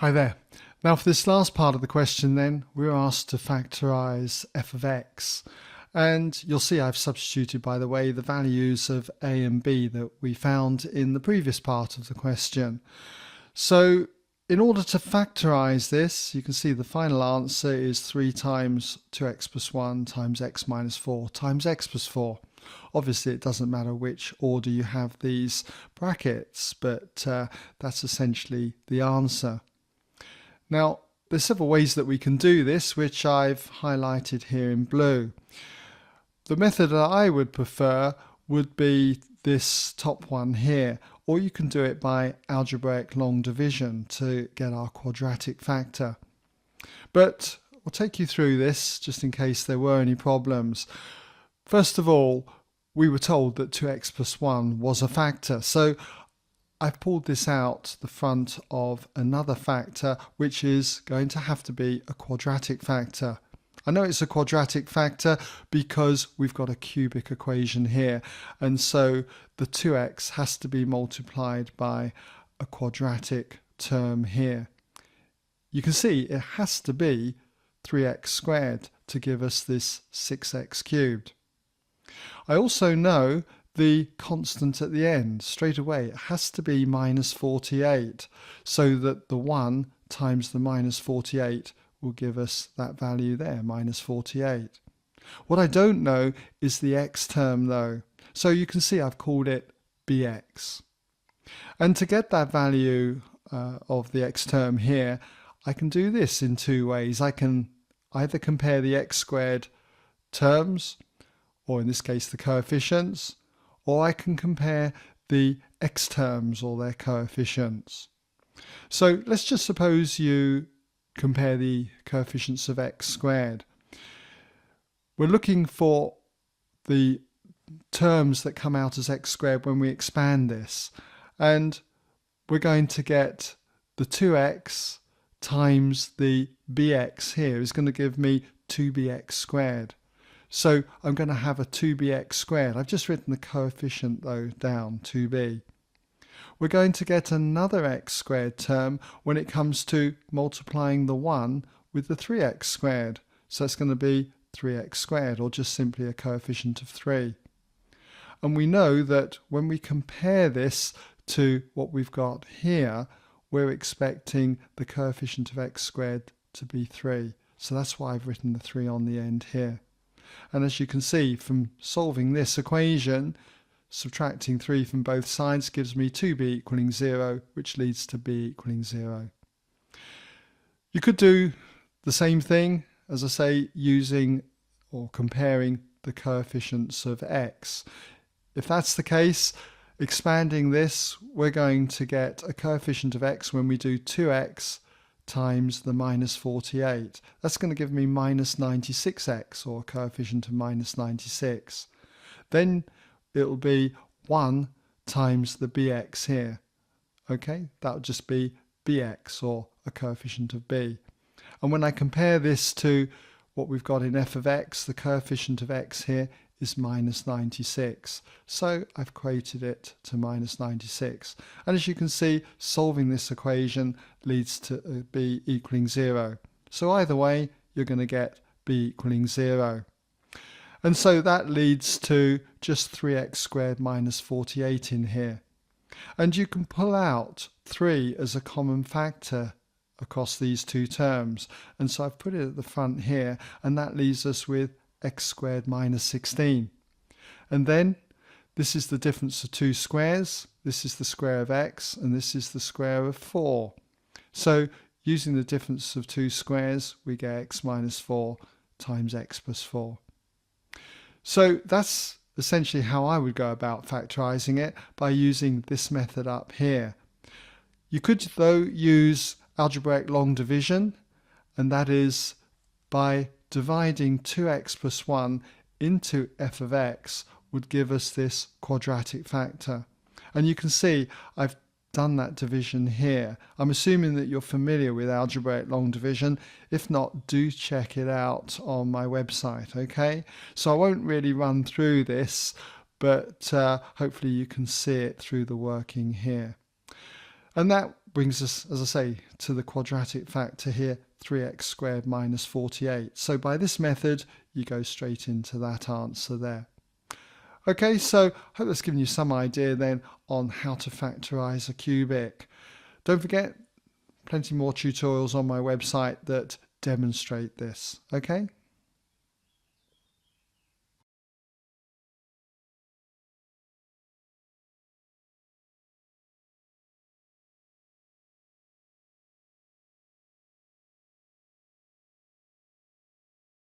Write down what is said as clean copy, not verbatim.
Hi there. Now for this last part of the question then, we're asked to factorise f of x. And you'll see I've substituted, by the way, the values of a and b that we found in the previous part of the question. So in order to factorise this, you can see the final answer is 3 times 2x plus 1 times x minus 4 times x plus 4. Obviously it doesn't matter which order you have these brackets, but that's essentially the answer. Now, there's several ways that we can do this, which I've highlighted here in blue. The method that I would prefer would be this top one here, or you can do it by algebraic long division to get our quadratic factor. But I'll take you through this just in case there were any problems. First of all, we were told that 2x plus 1 was a factor, so I've pulled this out the front of another factor, which is going to have to be a quadratic factor. I know it's a quadratic factor because we've got a cubic equation here, and so the 2x has to be multiplied by a quadratic term here. You can see it has to be 3x squared to give us this 6x cubed. I also know the constant at the end. Straight away it has to be minus 48, so that the 1 times the minus 48 will give us that value there, minus 48. What I don't know is the x term though, so you can see I've called it bx. And to get that value of the x term here, I can do this in two ways. I can either compare the x squared terms, or in this case the coefficients, or I can compare the x terms or their coefficients. So let's just suppose you compare the coefficients of x squared. We're looking for the terms that come out as x squared when we expand this, and we're going to get the 2x times the bx here is going to give me 2bx squared. So I'm going to have a 2bx squared. I've just written the coefficient though down, 2b. We're going to get another x squared term when it comes to multiplying the 1 with the 3x squared. So it's going to be 3x squared, or just simply a coefficient of 3. And we know that when we compare this to what we've got here, we're expecting the coefficient of x squared to be 3. So that's why I've written the 3 on the end here. And as you can see from solving this equation, subtracting 3 from both sides gives me 2b equaling 0, which leads to b equaling 0. You could do the same thing, as I say, using or comparing the coefficients of x. If that's the case, expanding this, we're going to get a coefficient of x when we do 2x times the minus 48. That's going to give me minus 96x, or a coefficient of minus 96. Then it will be 1 times the bx here. Okay, that would just be bx, or a coefficient of b. And when I compare this to what we've got in f of x, the coefficient of x here is minus 96. So I've equated it to minus 96. And as you can see, solving this equation leads to b equaling 0. So either way, you're going to get b equaling 0. And so that leads to just 3x squared minus 48 in here. And you can pull out 3 as a common factor across these two terms. And so I've put it at the front here, and that leaves us with x squared minus 16. And then this is the difference of two squares. This is the square of x, and this is the square of 4. So using the difference of two squares, we get x minus 4 times x plus 4. So that's essentially how I would go about factorising it, by using this method up here. You could though use algebraic long division, and that is by dividing 2x plus 1 into f of x would give us this quadratic factor. And you can see I've done that division here. I'm assuming that you're familiar with algebraic long division. If not, do check it out on my website, okay? So I won't really run through this, but hopefully you can see it through the working here. And that brings us, as I say, to the quadratic factor here, 3x squared minus 48. So by this method, you go straight into that answer there. Okay, so I hope that's given you some idea then on how to factorize a cubic. Don't forget, plenty more tutorials on my website that demonstrate this. Okay?